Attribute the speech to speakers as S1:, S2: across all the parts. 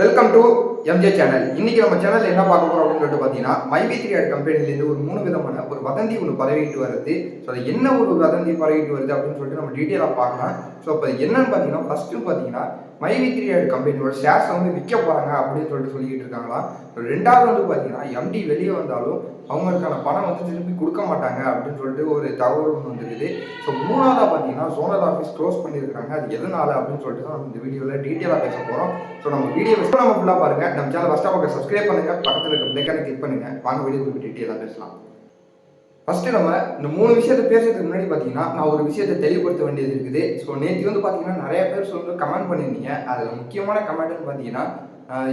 S1: Welcome to MJ channel. இன்னைக்கு நம்ம channel என்ன பார்க்க போறோம் அப்படின்னு சொல்லிட்டு பார்த்தீங்கன்னா, மைவி3 ஆட் கம்பெனிலேருந்து ஒரு 3 விதமான ஒரு வதந்தி ஒன்று பரவிட்டு வருது. ஸோ அது என்ன ஒரு வதந்தி பரவிட்டு வருது அப்படின்னு சொல்லிட்டு நம்ம டீட்டெயிலாக பார்க்கலாம். ஸோ இப்போ என்னன்னு பார்த்தீங்கன்னா, ஃபர்ஸ்ட்டு பார்த்தீங்கன்னா மைவி3 ஆட் கம்பெனியோட ஷேர்ஸை வந்து விற்க போகிறாங்க அப்படின்னு சொல்லிக்கிட்டு இருக்காங்களாம். ரெண்டாவது வந்து பார்த்தீங்கன்னா, எம்டி வெளியே வந்தாலும் அவங்களுக்கான பணம் வந்து திருப்பி கொடுக்க மாட்டாங்க அப்படின்னு சொல்லிட்டு ஒரு தகவல் ஒன்று வந்துருக்குது. ஸோ மூணாவதாக பார்த்தீங்கன்னா, ஜோனல் ஆஃபீஸ் க்ளோஸ் பண்ணியிருக்காங்க. அது எதனால அப்படின்னு சொல்லிட்டு தான் நம்ம இந்த வீடியோவில் டீட்டெயிலாக பேச போகிறோம். ஸோ நம்ம வீடியோ நம்ம ஃபுல்லாக பாருங்கள். நம்ம சேனல் ஃபஸ்ட்டாக பார்க்க சப்ஸ்கிரைப் பண்ணுங்கள், பக்கத்தில் இருக்க பிளேக்கான கிளிக் பண்ணுங்கள். வாங்க வீடியோ டீட்டெயிலாக பேசலாம். ஃபஸ்ட்டு நம்ம இந்த 3 விஷயத்தை பேசுறதுக்கு முன்னாடி பார்த்தீங்கன்னா, நான் ஒரு விஷயத்தை தெளிவுபடுத்த வேண்டியது இருக்குது. ஸோ நேற்று வந்து பார்த்தீங்கன்னா நிறைய பேர் கமெண்ட் பண்ணியிருந்தீங்க. அதில் முக்கியமான கமெண்ட்னு பார்த்தீங்கன்னா,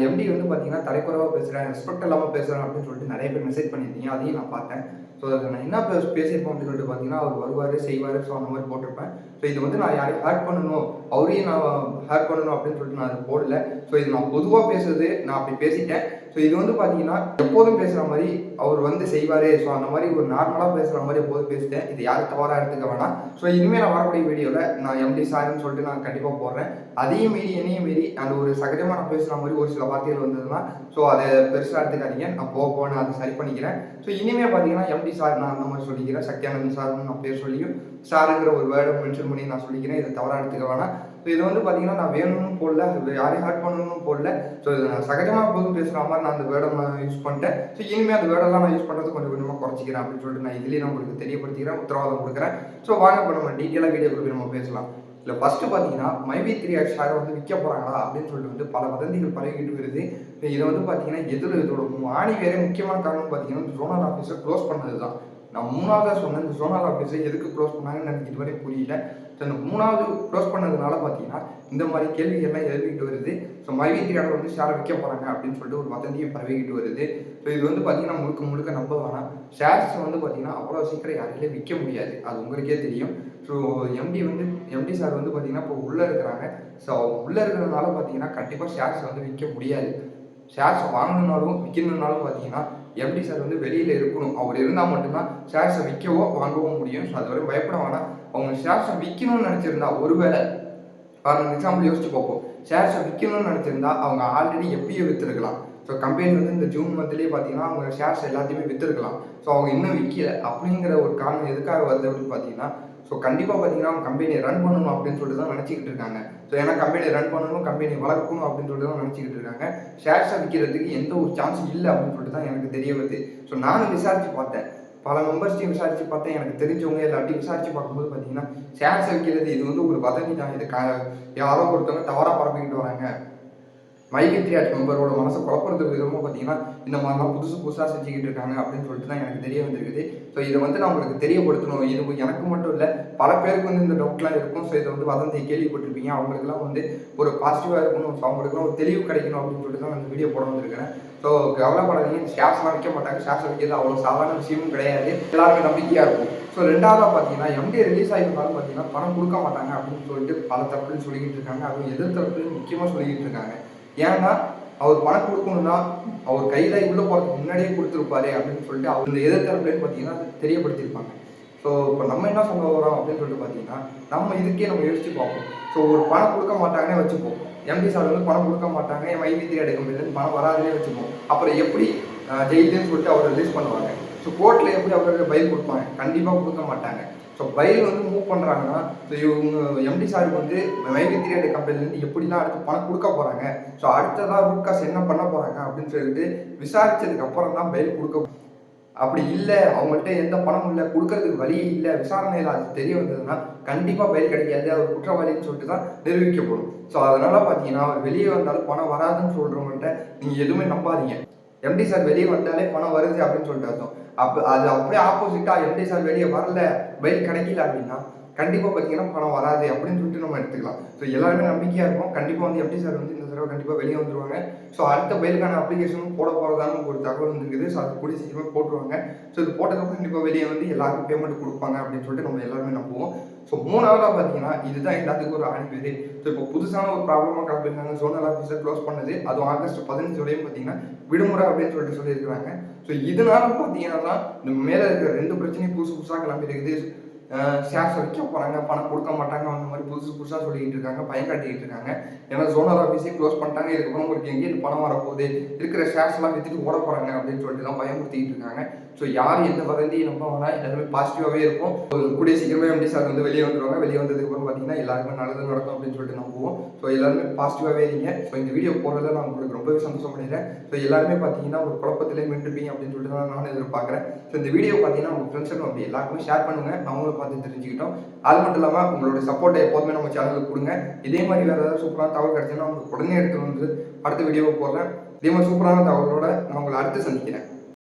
S1: எம்டி வந்து பார்த்தீங்கன்னா தலைக்குறைவாக பேசுகிறேன், ரெஸ்பெக்ட் இல்லாமல் பேசுகிறேன் அப்படின்னு சொல்லிட்டு நிறைய பேர் மெசேஜ் பண்ணியிருந்தீங்க. அதையும் நான் பார்த்தேன். ஸோ அதை நான் என்ன பேசியிருப்போம் அப்படின்னு சொல்லிட்டு பார்த்தீங்கன்னா, அவர் வருவார் செய்வார், ஸோ அந்த மாதிரி போட்டிருப்பேன். ஸோ இது வந்து நான் யாரையும் ஹேர்ட் பண்ணணும், அவரையும் நான் ஹேர்ட் பண்ணணும் அப்படின்னு சொல்லிட்டு நான் அதை போடல. ஸோ இது நான் பொதுவாக பேசுறது, நான் அப்படி பேசிட்டேன். ஸோ இது வந்து பார்த்தீங்கன்னா எப்போதும் பேசுகிற மாதிரி அவர் வந்து செய்வார். ஸோ அந்த மாதிரி ஒரு நார்மலாக பேசுகிற மாதிரி எப்போதும் பேசிட்டேன். இது யாரும் தவறாக எடுத்துக்க வேணாம். ஸோ இனிமேல் நான் வரக்கூடிய வீடியோவில் நான் எம்டி சார்னு சொல்லிட்டு நான் கண்டிப்பாக போடுறேன். அதையும் மீறி என்னையும் மீறி அந்த ஒரு சகஜமாக நான் பேசுகிற மாதிரி ஒரு சில வார்த்தைகள் வந்ததுன்னா ஸோ அதை பெருசாக எடுத்துக்காதீங்க. நான் போக நான் அதை சரி பண்ணிக்கிறேன். ஸோ இனிமேல் பார்த்தீங்கன்னா எம்டி சார் நான் அந்த மாதிரி சொல்லிக்கிறேன். சக்தியானந்த் சார்னு நான் பேர் சொல்லியும் சாருங்கிற ஒரு வேர்டை மென்ஷன் பண்ணி நான் சொல்லிக்கிறேன். இதை தவறாக எடுத்துக்க வேணாம். ஸோ இது வந்து பார்த்தீங்கன்னா நான் வேணும்னு போடல, யாரையும் ஹர்ட் பண்ணணும்னு போடல. ஸோ இது நான் சகஜமாக போதும் பேசுகிற மாதிரி நான் அந்த வேர்டை நான் யூஸ் பண்ணிட்டேன். ஸோ இனிமேல் அந்த வேர்டெல்லாம் நான் யூஸ் பண்ணுறது கொஞ்சம் கொஞ்சமாக குறைச்சிக்கிறேன் அப்படின்னு சொல்லிட்டு நான் இதுலேயே நான் உங்களுக்கு தெரியப்படுத்திக்கிறேன், உத்தரவாதம் கொடுக்குறேன். ஸோ வாங்க இப்போ நம்ம டீட்டெயிலாக வீடியோ கொடுத்து நம்ம பேசலாம். இல்லை ஃபஸ்ட்டு பார்த்தீங்கன்னா மைவி3 ஆட் ஷேரை வந்து விற்க போகிறாங்களா அப்படின்னு சொல்லிட்டு வந்து பல வதந்திகள் பரவிக்கிட்டு வருது. இதை வந்து பார்த்தீங்கன்னா இதோட ஆணி வேற முக்கியமான காரணம் பார்த்தீங்கன்னா ஜோனல் ஆஃபீஸை க்ளோஸ் பண்ணது தான். நான் மூணாவதாக சொன்னேன், இந்த ஜோனல் ஆஃபீஸை எதுக்கு க்ளோஸ் பண்ணாங்கன்னு எனக்கு இதுவரை புரியல. ஸோ இந்த மூணாவது க்ளோஸ் பண்ணதுனால பார்த்தீங்கன்னா இந்த மாதிரி கேள்விகள்லாம் எழுதிக்கிட்டு வருது. ஸோ மைவி3 ஆட் வந்து ஷேரை விற்க போகிறாங்க அப்படின்னு சொல்லிட்டு ஒரு வதந்தியை பரவிக்கிட்டு வருது. ஸோ இது வந்து பார்த்தீங்கன்னா முழுக்க நம்ப வேணாம். ஷேர்ஸ் வந்து பார்த்தீங்கன்னா அவ்வளோ சீக்கிரம் யாரையிலே விற்க முடியாது, அது உங்களுக்கே தெரியும். ஸோ எம்டி சார் வந்து பார்த்தீங்கன்னா இப்போ உள்ளே இருக்கிறாங்க. ஸோ உள்ளே இருக்கிறதுனால பார்த்தீங்கன்னா கண்டிப்பாக ஷேர்ஸை வந்து விற்க முடியாது. ஷேர்ஸை வாங்கணுன்னாலும் விற்கணுன்னாலும் பார்த்தீங்கன்னா எம்டி சார் வந்து வெளியில் இருக்கணும். அவர் இருந்தால் மட்டும்தான் ஷேர்ஸை விற்கவோ வாங்கவோ முடியும். ஸோ அது வரை பயப்பட வேணாம். அவங்க ஷேர்ஸை விற்கணும்னு நினச்சிருந்தா, ஒருவேளை ஃபார் எக்ஸாம்பிள் யோசிச்சு பார்ப்போம், ஷேர்ஸை விற்கணும்னு நினச்சிருந்தா அவங்க ஆல்ரெடி எப்பயே விற்றுருக்கலாம். ஸோ கம்பெனி வந்து இந்த ஜூன் மந்த்லேயே பார்த்தீங்கன்னா அவங்க ஷேர்ஸ் எல்லாத்தையுமே விற்றுருக்கலாம். ஸோ அவங்க இன்னும் விற்கல அப்படிங்கிற ஒரு காரணம் எதுக்காக வருது அப்படின்னு பார்த்தீங்கன்னா, ஸோ கண்டிப்பாக பார்த்தீங்கன்னா அவங்க கம்பெனியை ரன் பண்ணணும் அப்படின்னு சொல்லிட்டு தான் நினச்சிக்கிட்டு இருக்காங்க. ஸோ ஏன்னா கம்பெனியை ரன் பண்ணணும், கம்பெனியை வளர்க்கணும் அப்படின்னு சொல்லிட்டு தான் நினச்சிக்கிட்டு இருக்காங்க. ஷேர்ஸை விற்கிறதுக்கு எந்த ஒரு சான்ஸ் இல்லை அப்படின்னு சொல்லிட்டு தான் எனக்கு தெரிய வருது. ஸோ நானும் விசாரித்து பார்த்தேன், பல மெம்பர்ஸ்டையும் விசாரித்து பார்த்தேன். எனக்கு தெரிஞ்சவங்க எல்லாத்தையும் விசாரித்து பார்க்கும்போது பார்த்தீங்கன்னா ஷேர்ஸை விற்கிறது இது வந்து ஒரு வதந்தி தான். இது யாரோ ஒருத்தவங்க தவறாக பரப்பிக்கிட்டு வராங்க. மைவி3 ஆட் மெம்பரோட மனசை குழப்பறதுக்கு விதமாக பார்த்தீங்கன்னா இந்த மாதிரிலாம் புதுசாக செஞ்சுக்கிட்டு இருக்காங்க அப்படின்னு சொல்லிட்டு தான் எனக்கு தெரிய வந்திருக்குது. ஸோ இதை வந்து நான் உங்களுக்கு தெரியப்படுத்தணும். இது எனக்கு மட்டும் இல்லை, பல பேருக்கு வந்து இந்த டவுட்லாம் இருக்கும். ஸோ இதை வந்து வதந்தி கேள்விப்பட்டிருப்பீங்க. அவங்களுக்குலாம் வந்து ஒரு பாசிட்டிவாக இருக்கணும், ஸோ அவங்களுக்குலாம் ஒரு தெளிவு கிடைக்கணும் அப்படின்னு சொல்லிட்டு தான் அந்த வீடியோ போட வந்திருக்கிறேன். ஸோ கவலைப்படாதீங்க, ஷேர்ஸ்லாம் விற்க மாட்டாங்க. ஷேர்ஸ் விற்கிறது அவ்வளோ சாதாரண விஷயமும் கிடையாது. எல்லாருமே நம்பிக்கையாக இருக்கும். ஸோ ரெண்டாவதாக பார்த்தீங்கன்னா எம்டி ரிலீஸ் ஆகிருந்தாலும் பார்த்தீங்கன்னா பணம் கொடுக்க மாட்டாங்க அப்படின்னு சொல்லிட்டு பல தரப்புலையும் சொல்லிக்கிட்டு இருக்காங்க. அதுவும் எதிர்த்தரப்புலையும் முக்கியமாக சொல்லிக்கிட்டு இருக்காங்க. ஏன்னா அவர் பணம் கொடுக்கணும்னா அவர் கையில் உள்ள போகிறதுக்கு முன்னாடியே கொடுத்துருப்பாரு அப்படின்னு சொல்லிட்டு அவர் இந்த எதிர்த்தரப்புலேன்னு பார்த்தீங்கன்னா தெரியப்படுத்தியிருப்பாங்க. ஸோ இப்போ நம்ம என்ன சொல்ல வரோம் அப்படின்னு சொல்லிட்டு பார்த்தீங்கன்னா நம்ம இதுக்கே நம்ம யோசிச்சு பார்ப்போம். ஸோ ஒரு பணம் கொடுக்க மாட்டாங்கன்னே வச்சுப்போம். எம்டி சார் வந்து பணம் கொடுக்க மாட்டாங்க, என் மைவி3 ஆட் கம்பெனிலேருந்து பணம் வராதுன்னே வச்சுப்போம். அப்புறம் எப்படி ஜெயிலுன்னு சொல்லிட்டு அவர் ரிலீஸ் பண்ணுவாங்க? ஸோ கோர்ட்டில் எப்படி அவருக்கு பைல் கொடுப்பாங்க? கண்டிப்பாக கொடுக்க மாட்டாங்க. ஸோ பைல் வந்து மூவ் பண்ணுறாங்கன்னா ஸோ இவங்க எம்டி சாருக்கு வந்து மைவி3 ஆட் கம்பெனிலேருந்து எப்படிலாம் அடுத்து பணம் கொடுக்க போகிறாங்க, ஸோ அடுத்ததாக ரூட் காசு என்ன பண்ண போகிறாங்க அப்படின்னு சொல்லிட்டு விசாரித்ததுக்கு அப்புறம் தான் பைல் கொடுக்க. அப்படி இல்லை, அவங்கள்ட்ட எந்த பணமும் இல்லை, கொடுக்கறதுக்கு வழியே இல்லை, விசாரணையில் அது தெரிய வந்ததுன்னா கண்டிப்பாக பைல் கிடைக்காது, அவர் குற்றவாளின்னு சொல்லிட்டு தான் நிரூபிக்கப்படும். ஸோ அதனால் பார்த்தீங்கன்னா அவர் வெளியே வந்தாலும் பணம் வராதுன்னு சொல்கிறவங்கள்ட்ட நீங்கள் எதுவுமே நம்பாதீங்க. எம்டி சார் வெளியே வந்தாலே பணம் வருது அப்படின்னு சொல்லிட்டு அர்த்தம். அது அப்படியே ஆப்போசிட்டாக எம்டி சார் வெளியே வரல, பைல் கிடைக்கல அப்படின்னா கண்டிப்பாக பார்த்தீங்கன்னா பணம் வராது அப்படின்னு சொல்லிட்டு நம்ம எடுத்துக்கலாம். ஸோ எல்லாருமே நம்பிக்கையாக இருக்கும். கண்டிப்பாக வந்து எம்டி சார் வந்து இந்த தடவை கண்டிப்பாக வெளியே வந்துருவாங்க. ஸோ அடுத்த பைலுக்கான அப்ளிகேஷனும் போட போகிறதான ஒரு தகவல் வந்துருக்குது. ஸோ அது கூடிய சீக்கிரமாக போட்டுருவாங்க. ஸோ இது போட்டதுக்கப்புறம் கண்டிப்பாக வெளியே வந்து எல்லாருக்கும் பேமெண்ட் கொடுப்பாங்க அப்படின்னு சொல்லிட்டு நம்ம எல்லாருமே நம்புவோம். ஸோ மூணாவதாக பார்த்தீங்கன்னா இதுதான் எல்லாத்துக்கும் ஒரு ஆணி பேர். ஸோ இப்போ புதுசான ஒரு ப்ராப்ளமாக கிளம்பியிருக்காங்க. ஜோனல் ஆஃபீஸை க்ளோஸ் பண்ணது, அதுவும் ஆகஸ்ட் 15 வரையும் பார்த்தீங்கன்னா விடுமுறை அப்படின்னு சொல்லிட்டு சொல்லியிருக்கிறாங்க. ஸோ இதனால பார்த்தீங்கன்னா இந்த மேலே இருக்கிற 2 பிரச்சனையும் புதுசாக கிளம்பியிருக்குது. ஷேர்ஸ் வைக்க போகிறாங்க, பணம் கொடுக்க மாட்டாங்க, அந்த மாதிரி புதுசாக சொல்லிக்கிட்டு இருக்காங்க, பயம் காட்டிக்கிட்டு இருக்காங்க. ஏன்னா ஜோனல் ஆஃபீஸே க்ளோஸ் பண்ணிட்டாங்க, இதுக்கப்புறம் உங்களுக்கு எங்கேயும் பணம் வரப்போகுது, இருக்கிற ஷேர்ஸ்லாம் விற்றுட்டு ஓட போகிறாங்க அப்படின்னு சொல்லிட்டு தான் பயமுறுத்திக்கிட்டு இருக்காங்க. ஸோ யார் எந்த வதந்தி நம்ப வேணாம், எல்லாருமே பாசிட்டிவாகவே இருக்கும். கூடிய சீக்கிரமே எம்டி சார் வந்து வெளியே வந்துடுவாங்க. வெளியே வந்ததுக்கப்புறம் பார்த்தீங்கன்னா எல்லாருமே நல்லது நடக்கும் அப்படின்னு சொல்லிட்டு நம்புவோம். ஸோ எல்லாருமே பாசிட்டிவாகவே இருங்க. ஸோ இந்த வீடியோ போடுறதுல நான் உங்களுக்கு ரொம்பவே சந்தோஷப்படுறேன். ஸோ எல்லாருமே பார்த்தீங்கன்னா ஒரு குழப்பத்திலே நின்றுப்பீங்க அப்படின்னு சொல்லிட்டு தான் நான் எதிர்பார்க்குறேன். ஸோ இந்த வீடியோ பார்த்தீங்கன்னா உங்கள் ஃப்ரெண்ட்ஸுக்கும் அப்படி எல்லாருக்குமே ஷேர் பண்ணுங்கள், அவங்களும் பார்த்து தெரிஞ்சுக்கிட்டோம். அது மட்டும் இல்லாமல் உங்களோட சப்போர்ட்டை எப்போதுமே நம்ம சேனலுக்கு கொடுங்க. இதே மாதிரி வேறு ஏதாவது சூப்பரான தகவல் கிடைச்சுன்னா உங்களுக்கு உடனே எடுத்து வந்து அடுத்த வீடியோவை போடுறேன். இதே மாதிரி சூப்பரான தகவலோட நான் உங்களை அடுத்து சந்திக்கிறேன்.